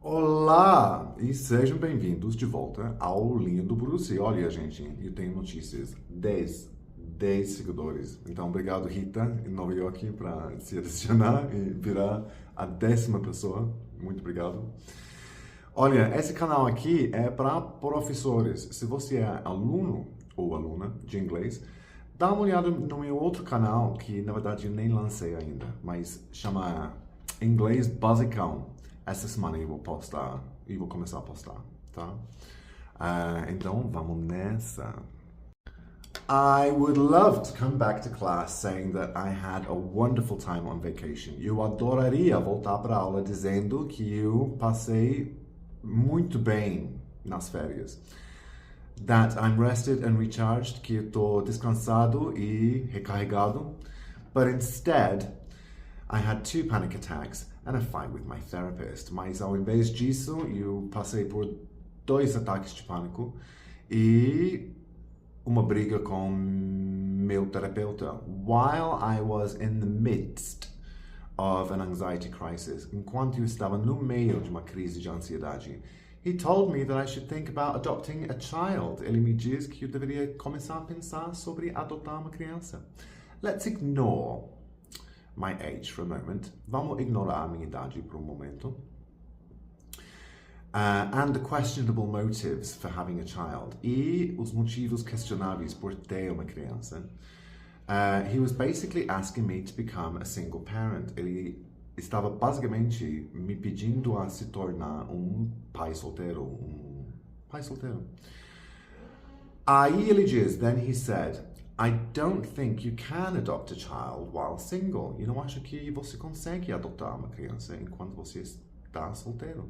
Olá e sejam bem-vindos de volta ao Linha do Bruce. Olha, gente, eu tenho notícias. 10 seguidores. Então, obrigado, Rita, em Nova York, para se adicionar e virar a 10ª pessoa. Muito obrigado. Olha, esse canal aqui é para professores. Se você é aluno ou aluna de inglês, dá uma olhada no meu outro canal, que na verdade eu nem lancei ainda, mas chama Inglês Basicão. Essa semana eu vou postar e vou começar a postar, tá? Então vamos nessa. I would love to come back to class saying that I had a wonderful time on vacation. Eu adoraria voltar para a aula dizendo que eu passei muito bem nas férias. That I'm rested and recharged, que eu estou descansado e recarregado. But instead, I had 2 panic attacks and a fight with my therapist. Mas ao invés disso, eu passei por 2 ataques de pânico e uma briga com meu terapeuta. While I was in the midst of an anxiety crisis, enquanto eu estava no meio de uma crise de ansiedade, he told me that I should think about adopting a child. Ele me diz que eu deveria começar a pensar sobre adotar uma criança. Let's ignore my age for a moment. Vamos ignorar a minha idade por um momento. And the questionable motives for having a child. E os motivos questionáveis por ter uma criança. He was basically asking me to become a single parent. Ele estava basicamente me pedindo a se tornar um pai solteiro. Aí ele diz, then he said, I don't think you can adopt a child while single. Eu não acho que você consegue adotar uma criança enquanto você está solteiro.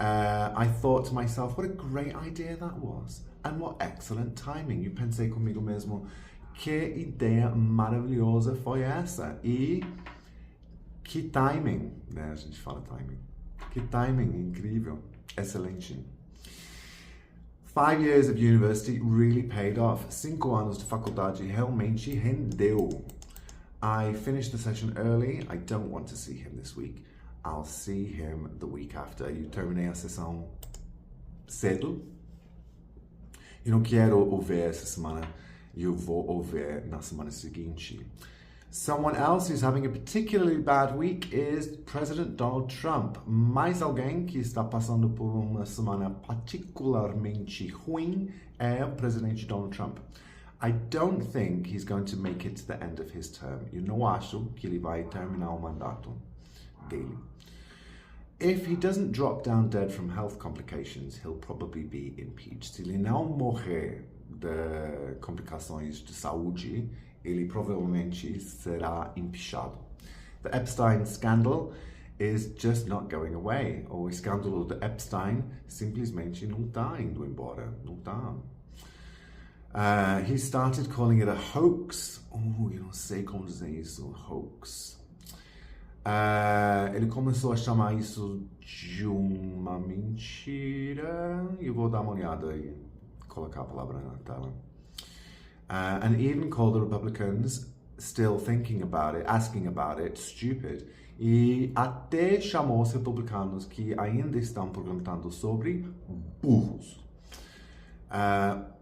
I thought to myself, what a great idea that was. And what excellent timing. Eu pensei comigo mesmo, que ideia maravilhosa foi essa. E que timing, né? A gente fala timing. Que timing incrível. Excelente. 5 years of university really paid off. 5 anos de faculdade realmente rendeu. I finished the session early. I don't want to see him this week. I'll see him the week after. Eu terminei a sessão cedo. Eu não quero ouvir essa semana. Eu vou ouvir na semana seguinte. Someone else who's having a particularly bad week is President Donald Trump. Mais alguém que está passando por uma semana particularmente ruim é o presidente Donald Trump. I don't think he's going to make it to the end of his term. Eu não acho que ele vai terminar o mandato dele. If he doesn't drop down dead from health complications, he'll probably be impeached. Se ele não morrer de complicações de saúde, ele provavelmente será empichado. The Epstein scandal is just not going away. O escândalo de Epstein simplesmente não está indo embora. Não está. He started calling it a hoax. Eu não sei como dizer isso. Hoax. Ele começou a chamar isso de uma mentira. Eu vou dar uma olhada e colocar a palavra na tela. And even called the Republicans still thinking about it, asking about it, stupid. E até chamou os republicanos que ainda estão perguntando sobre burros.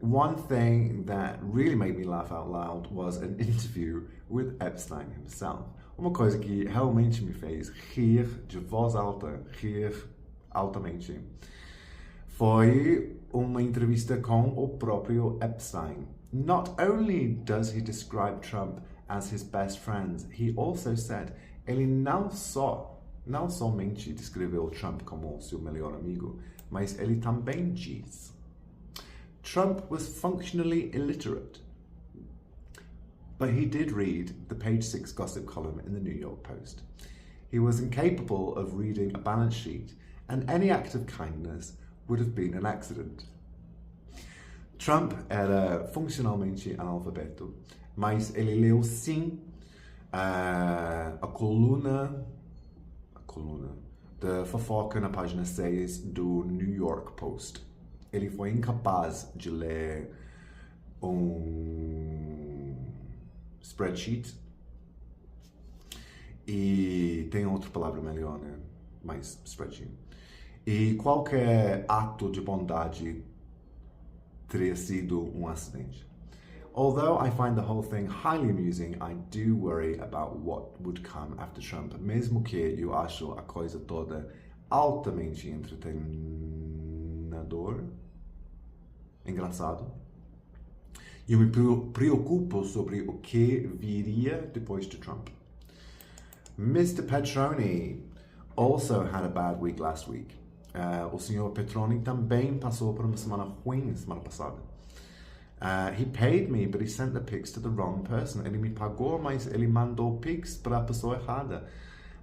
One thing that really made me laugh out loud was an interview with Epstein himself. Uma coisa que realmente me fez rir de voz alta, rir altamente, foi uma entrevista com o próprio Epstein. Not only does he describe Trump as his best friend, he also said, ele não somente descreveu Trump como seu melhor amigo, mas ele também diz, Trump was functionally illiterate, but he did read the page 6 gossip column in the New York Post. He was incapable of reading a balance sheet, and any act of kindness would have been an accident. Trump era funcionalmente analfabeto, mas ele leu sim a coluna de fofoca na página 6 do New York Post. Ele foi incapaz de ler spreadsheet e tem outra palavra melhor, né? Mais spreadsheet. E qualquer ato de bondade teria sido um acidente. Although I find the whole thing highly amusing, I do worry about what would come after Trump, mesmo que eu acho a coisa toda altamente entretenedor, engraçado. Eu me preocupo sobre o que viria depois de Trump. Mr. Petroni also had a bad week last week. O Sr. Petroni também passou por uma semana ruim semana passada. He paid me, but he sent the pics to the wrong person. Ele me pagou, mas ele mandou pics para a pessoa errada.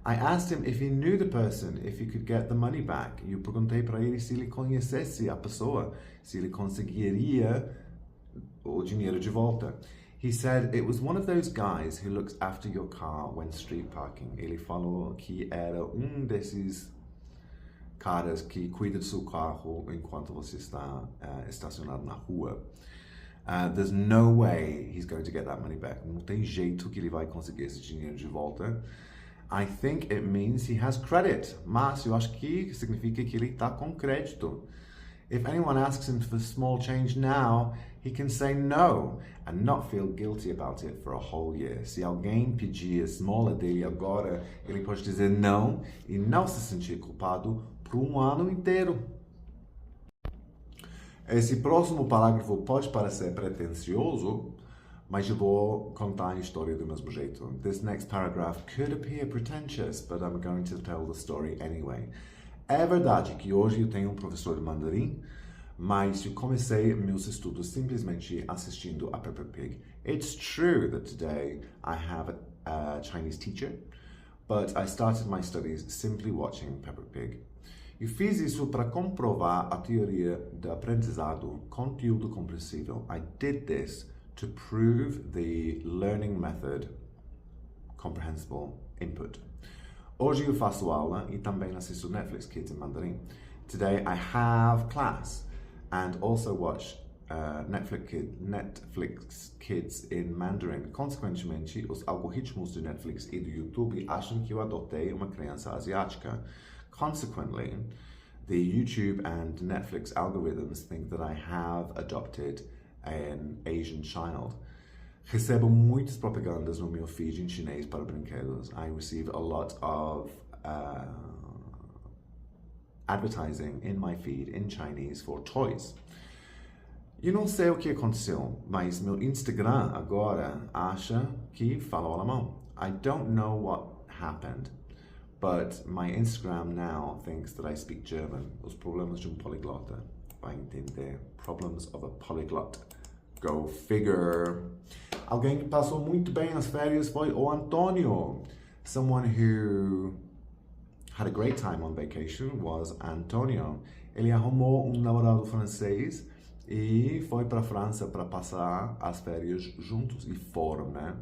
I asked him if he knew the person, if he could get the money back. Eu perguntei para ele se ele conhecesse a pessoa, se ele conseguiria o dinheiro de volta. He said it was one of those guys who looks after your car when street parking. Ele falou que era desses caras que cuida do seu carro enquanto você está estacionado na rua. There's no way he's going to get that money back. Não tem jeito que ele vai conseguir esse dinheiro de volta. I think it means he has credit. Mas eu acho que significa que ele está com crédito. If anyone asks him for small change now, he can say no and not feel guilty about it for a whole year. Se alguém pedir a esmola dele agora, ele pode dizer não e não se sentir culpado por um ano inteiro. Esse próximo parágrafo pode parecer pretensioso, mas eu vou contar a história do mesmo jeito. This next paragraph could appear pretentious, but I'm going to tell the story anyway. É verdade que hoje eu tenho um professor de mandarim, mas eu comecei meus estudos simplesmente assistindo a Peppa Pig. It's true that today I have a Chinese teacher, but I started my studies simply watching Peppa Pig. Eu fiz isso para comprovar a teoria do aprendizado conteúdo compreensível. I did this to prove the learning method comprehensible input. Hoje eu faço aula e também assisto Netflix Kids in Mandarin. Today I have class and also watch Netflix Kids in Mandarin. Consequentemente, os algoritmos do Netflix e do YouTube acham que eu adotei uma criança asiática. Consequently, the YouTube and Netflix algorithms think that I have adopted an Asian child. Recebo muitas propagandas no meu feed em chinês para brinquedos. I receive a lot of advertising in my feed in Chinese for toys. Eu não sei o que aconteceu, mas meu Instagram agora acha que falo alemão. I don't know what happened, but my Instagram now thinks that I speak German. Os problemas de poliglota. Vai entender. Problems of a polyglot. Go figure. Alguém que passou muito bem as férias foi o Antonio. Someone who had a great time on vacation was Antonio. Ele arrumou namorado francês e foi para a França para passar as férias juntos e foram, né?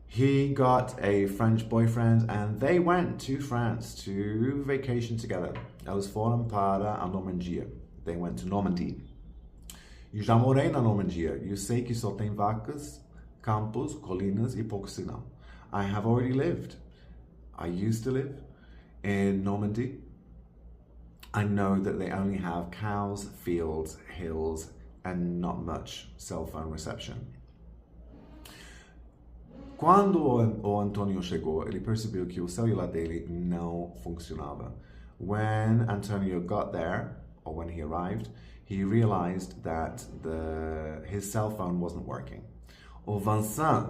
He got a French boyfriend and they went to France to vacation together. Eles foram para a Normandia. They went to Normandy. Eu já morei na Normandia. Eu sei que só tem vacas, campos, colinas e pouco sinal. I have already lived. I used to live in Normandy. I know that they only have cows, fields, hills, and not much cell phone reception. Quando o Antonio chegou, ele percebeu que o celular dele não funcionava. When Antonio got there, or when he arrived, he realized that his cell phone wasn't working. O Vincent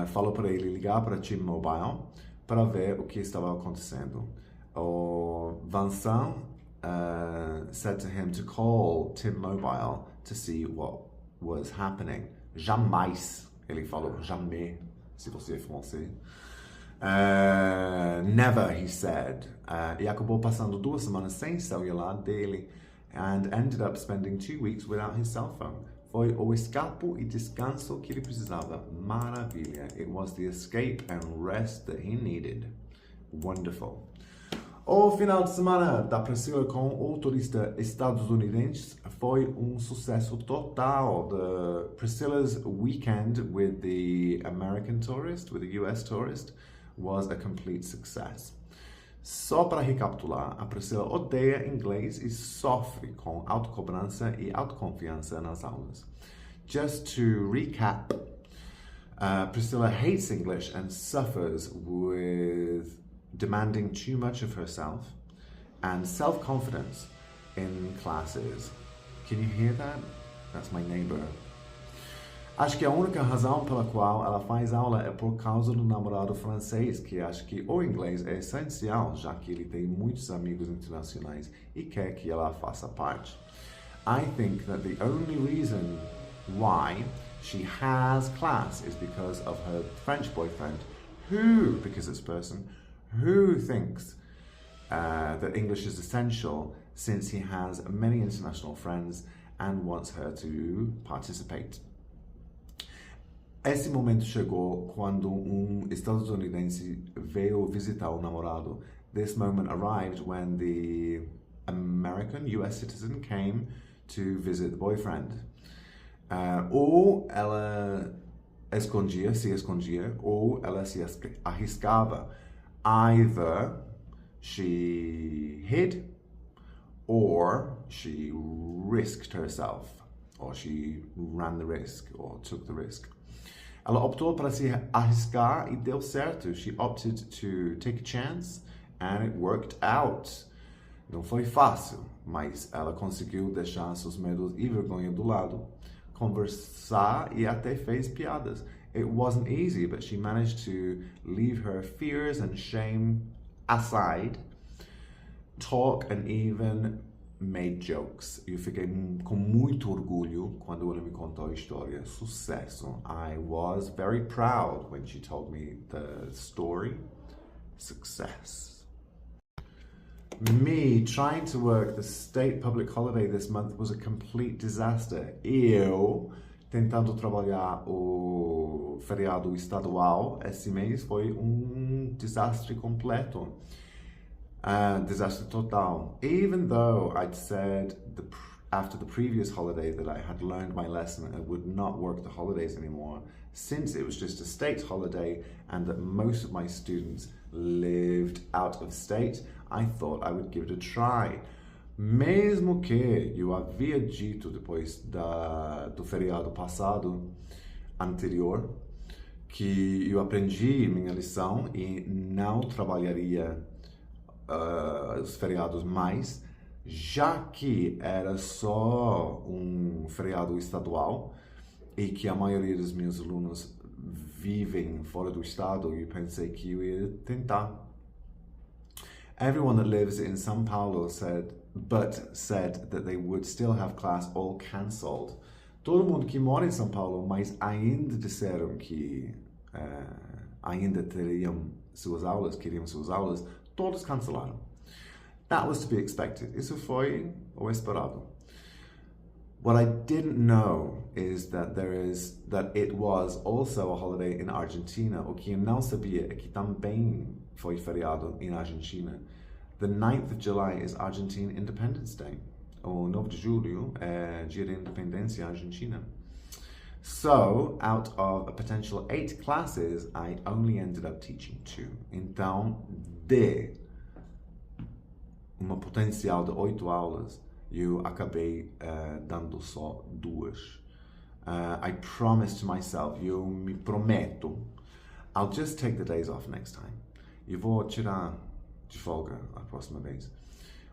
falou para ele ligar para T-Mobile para ver o que estava acontecendo. O Vincent said to him to call T-Mobile to see what was happening. Jamais, ele falou, jamais, se você é francês. Never, he said. E acabou passando 2 semanas sem celular dele and ended up spending 2 weeks without his cell phone. Foi o escape e descanso que ele precisava. Maravilha. It was the escape and rest that he needed. Wonderful. O final de semana da Priscila com o turista estadunidense foi sucesso total. The Priscilla's weekend with the American tourist, with the US tourist, was a complete success. Só para recapitular, a Priscila odeia inglês e sofre com autocobrança e autoconfiança nas aulas. Just to recap, Priscilla hates English and suffers with demanding too much of herself and self-confidence in classes. Can you hear that? That's my neighbor. Acho que a única razão pela qual ela faz aula é por causa do namorado francês, que acha que o inglês é essencial, já que ele tem muitos amigos internacionais e quer que ela faça parte. I think that the only reason why she has class is because of her French boyfriend, who, because it's person, who thinks that English is essential since he has many international friends and wants her to participate. Esse momento chegou quando estadunidense veio visitar o namorado. This moment arrived when the American US citizen came to visit the boyfriend. Ou ela se escondia, ou ela se arriscava. Either she hid, or she risked herself, or she ran the risk, or took the risk. Ela optou para se arriscar e deu certo. She opted to take a chance and it worked out. Não foi fácil, mas ela conseguiu deixar seus medos e vergonha do lado, conversar e até fez piadas. It wasn't easy, but she managed to leave her fears and shame aside, talk and even made jokes. Eu fiquei com muito orgulho quando ela me contou a história. Sucesso. I was very proud when she told me the story. Success. Me trying to work the state public holiday this month was a complete disaster. Eu tentando trabalhar o feriado estadual esse mês foi desastre completo. Disaster total. Even though I'd said after the previous holiday that I had learned my lesson and I would not work the holidays anymore, since it was just a state holiday and that most of my students lived out of state, I thought I would give it a try. Mesmo que eu havia dito depois do feriado passado, anterior, que eu aprendi minha lição e não trabalharia os feriados mais, já que era só feriado estadual e que a maioria dos meus alunos vivem fora do estado, eu pensei que eu ia tentar. Everyone that lives in São Paulo said that they would still have class all cancelled. Todo mundo que mora em São Paulo, mas ainda disseram que ainda queriam suas aulas, todos cancelaram. That was to be expected. Isso foi o esperado. What I didn't know is that it was also a holiday in Argentina. O que eu não sabia é que também foi feriado em Argentina. The 9th of July is Argentine Independence Day. O 9 de julho é dia da independência argentina. So, out of a potential 8 classes, I only ended up teaching 2. Então, de uma potencial de 8 aulas, eu acabei dando só 2. I promised to myself, eu me prometo, I'll just take the days off next time. Eu vou tirar de folga a próxima vez.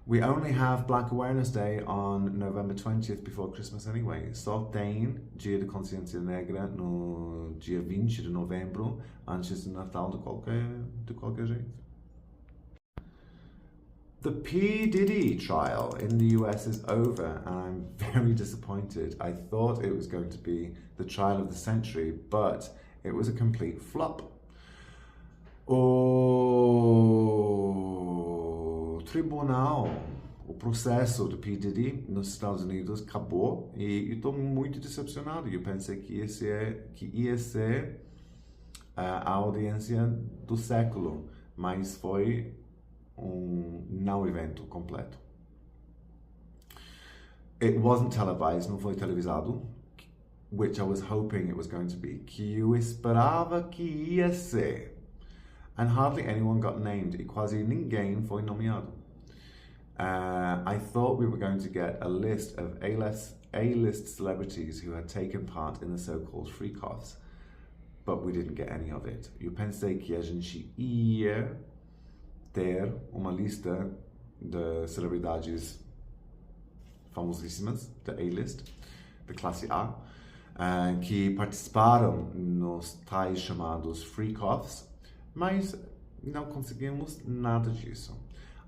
We only have Black Awareness Day on November 20th before Christmas anyway. Só tem Dia de Consciência Negra no dia 20 de novembro, antes do Natal de qualquer jeito. The P. Diddy trial in the US is over and I'm very disappointed. I thought it was going to be the trial of the century, but it was a complete flop. O tribunal, o processo do P. Diddy nos Estados Unidos acabou e eu estou muito decepcionado. Eu pensei que ia ser a audiência do século, mas foi não evento completo. It wasn't televised, não foi televisado, which I was hoping it was going to be, que eu esperava que ia ser. and hardly anyone got named, e quasi ninguém foi nomeado. I thought we were going to get a list of A-list celebrities who had taken part in the so-called freak-offs, but we didn't get any of it. Eu pensei que a gente ia ter uma lista de celebridades famosíssimas, da A-list, da classe A, que participaram nos tais chamados freak-offs, mas não conseguimos nada disso.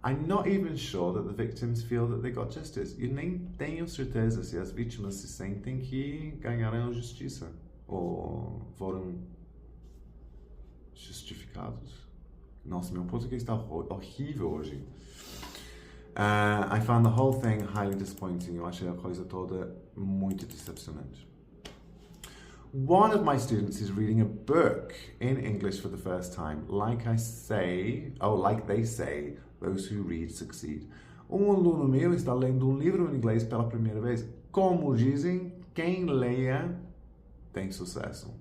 I'm not even sure that the victims feel that they got justice. Eu nem tenho certeza se as vítimas se sentem que ganharam justiça ou foram justificados. Nossa, meu português está horrível hoje. I found the whole thing highly disappointing. Eu achei a coisa toda muito decepcionante. One of my students is reading a book in English for the first time. Like they say, those who read succeed. Um aluno meu está lendo um livro em inglês pela primeira vez. Como dizem, quem leia tem sucesso.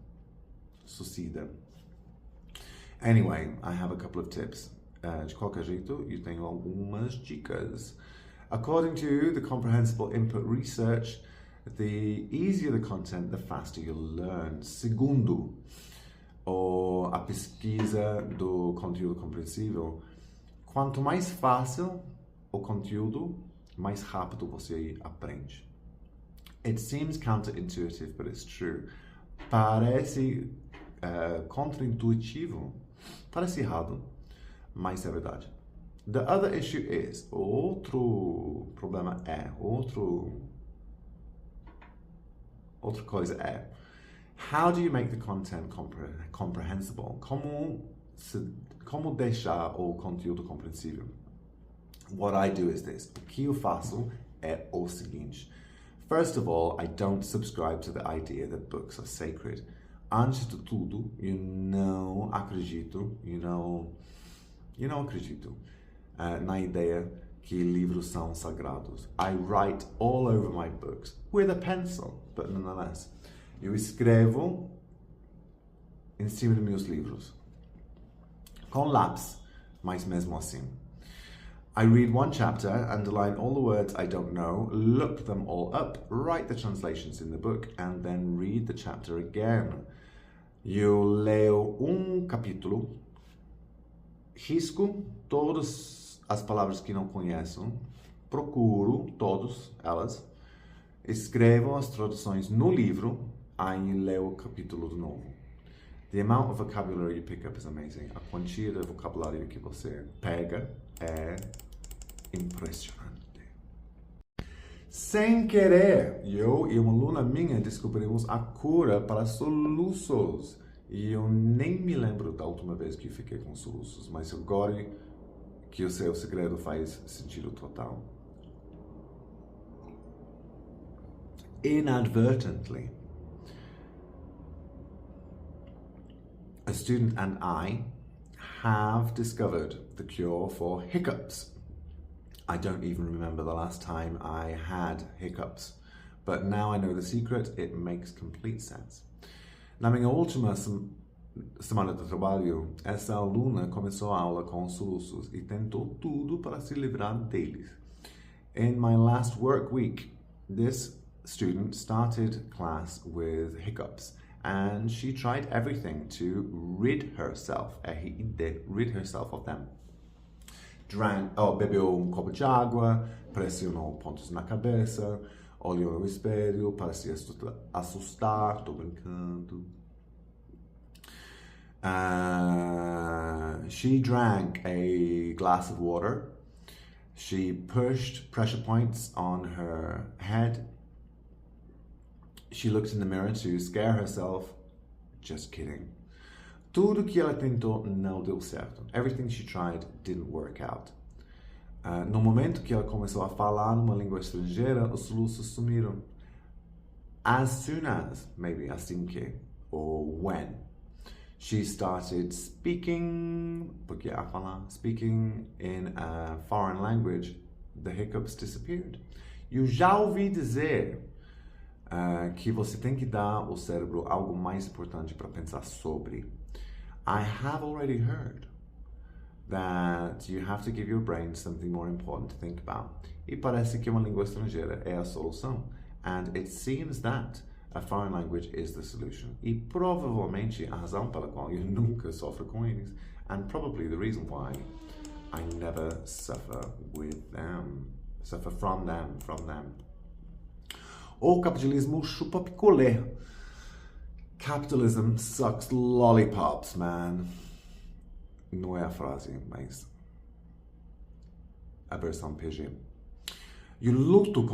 Suceda. Anyway, I have a couple of tips. De qualquer jeito, eu tenho algumas dicas. According to the Comprehensible Input Research, the easier the content, the faster you'll learn. Segundo, a pesquisa do conteúdo compreensível, quanto mais fácil o conteúdo, mais rápido você aprende. It seems counterintuitive, but it's true. Parece contraintuitivo, parece errado, mas é verdade. The other issue is, outra coisa é, how do you make the content comprehensible? Como deixar o conteúdo compreensível? What I do is this. O que eu faço é o seguinte. First of all, I don't subscribe to the idea that books are sacred. Antes de tudo, eu não acredito na ideia que livros são sagrados. I write all over my books with a pencil, but nonetheless. Eu escrevo em cima dos meus livros com lápis, mas mesmo assim. I read one chapter, underline all the words I don't know, look them all up, write the translations in the book, and then read the chapter again. Eu leio um capítulo, risco todas as palavras que não conheço, procuro todas elas, escrevo as traduções no livro, aí leio o capítulo de novo. The amount of vocabulary you pick up is amazing. A quantia de vocabulário que você pega é impressionante. Sem querer, eu e uma aluna minha descobrimos a cura para soluços. E eu nem me lembro da última vez que eu fiquei com soluços, mas agora que eu sei o segredo faz sentido total. Inadvertently, a student and I have discovered the cure for hiccups. I don't even remember the last time I had hiccups, but now I know the secret, it makes complete sense. Na minha última semana de trabalho, essa aluna começou a aula com soluços e tentou tudo para se livrar deles. In my last work week, this student started class with hiccups and she tried everything to rid herself of them. Bebeu um copo de água, pressionou pontos na cabeça, olhou no espelho, parecia assustar, tô brincando. She drank a glass of water. She pushed pressure points on her head. She looked in the mirror to scare herself. Just kidding. Tudo que ela tentou não deu certo. Everything she tried didn't work out. No momento que ela começou a falar numa língua estrangeira, os soluços sumiram. As soon as, maybe assim que, or when, she started speaking in a foreign language, the hiccups disappeared. Eu já ouvi dizer que você tem que dar ao cérebro algo mais importante para pensar sobre. I have already heard that you have to give your brain something more important to think about. E parece que uma língua estrangeira é a solução. And it seems that a foreign language is the solution. E provavelmente a razão pela qual eu nunca sofro com eles. And probably the reason why I never suffer with them. Suffer from them. O capitalismo chupa picolé. Capitalism sucks lollipops, man. Não é a frase, mas a versão PG. Eu luto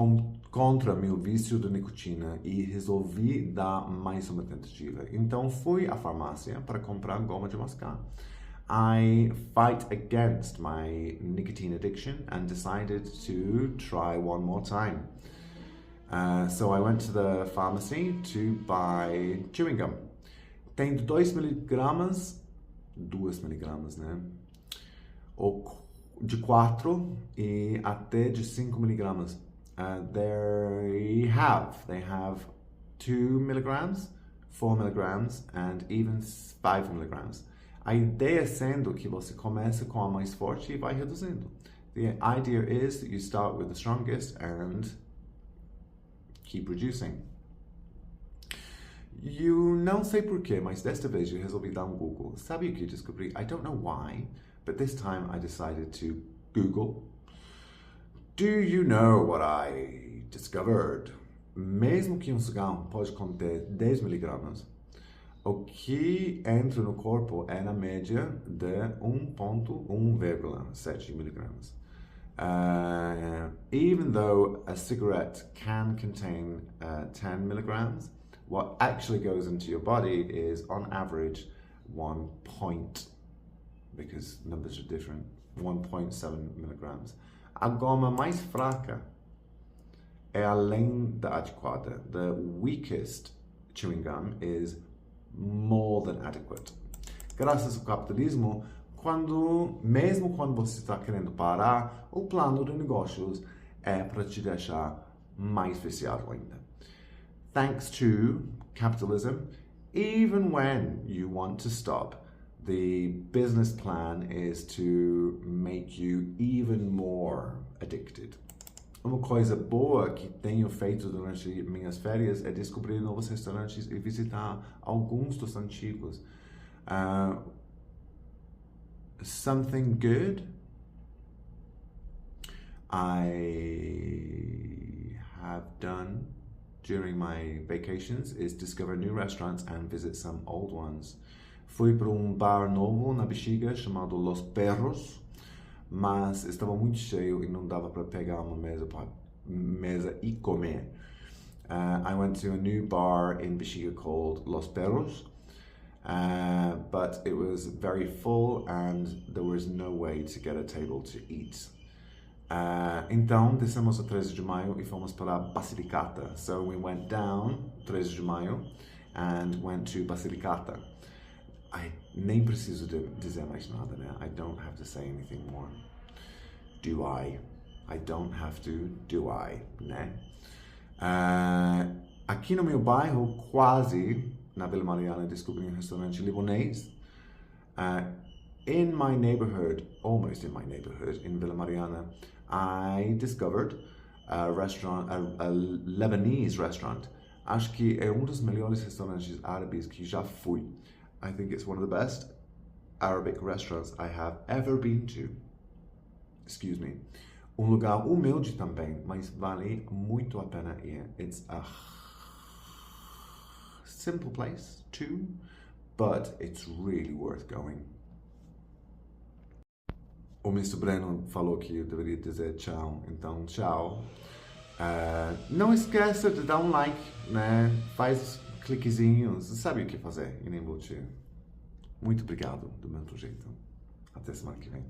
contra meu vício de nicotina e resolvi dar mais uma tentativa. Então fui à farmácia para comprar goma de mascar. I fight against my nicotine addiction and decided to try one more time. So I went to the pharmacy to buy chewing gum. Tem 2 miligramas, né? Ou de 4 e até de 5 miligramas. They have 2 milligrams, 4 milligrams, and even 5 milligrams. A ideia sendo que você começa com a mais forte e vai reduzindo. The idea is that you start with the strongest and keep reducing. Eu não sei porquê, mas desta vez eu resolvi dar um Google. Sabe o que descobri? I don't know why, but this time I decided to Google. Do you know what I discovered? Mesmo que um cigarro pode conter 10 miligramas, o que entra no corpo é na média de 1,7 miligramas. Even though a cigarette can contain 10 milligrams, what actually goes into your body is on average 1 point, because numbers are different, 1.7 milligrams. A goma mais fraca é além da adequada. The weakest chewing gum is more than adequate. Graças ao capitalismo, mesmo quando você está querendo parar, o plano de negócios é para te deixar mais viciado ainda. Thanks to capitalism, even when you want to stop, the business plan is to make you even more addicted. Uma coisa boa que tenho feito durante minhas férias é descobrir novos restaurantes e visitar alguns dos antigos. Something good I have done during my vacations is discover new restaurants and visit some old ones. Fui para bar novo na Bexiga chamado Los Perros, mas estava muito cheio e não dava para pegar uma mesa e comer. I went to a new bar in Bexiga called Los Perros, but it was very full and there was no way to get a table to eat. Então descemos a 13 de maio e fomos para Basilicata. So we went down 13 de maio and went to Basilicata. I nem preciso dizer mais nada, né? I don't have to say anything more. Do I? I don't have to, do I? Né? Aqui no meu bairro, quase na Vila Mariana, descobri um restaurante libanês. In my neighborhood, almost in my neighborhood, in Vila Mariana, I discovered a Lebanese restaurant. Acho que é um dos melhores restaurantes árabes que já fui. I think it's one of the best Arabic restaurants I have ever been to. Excuse me. Um lugar humilde também, mas vale muito a pena ir. It's a simple place too, but it's really worth going. O Mr. Breno falou que eu deveria dizer tchau, então tchau. Não esqueça de dar um like, né? Faz cliquezinhos, sabe o que fazer, e nem vou te... Muito obrigado do mesmo jeito. Até semana que vem.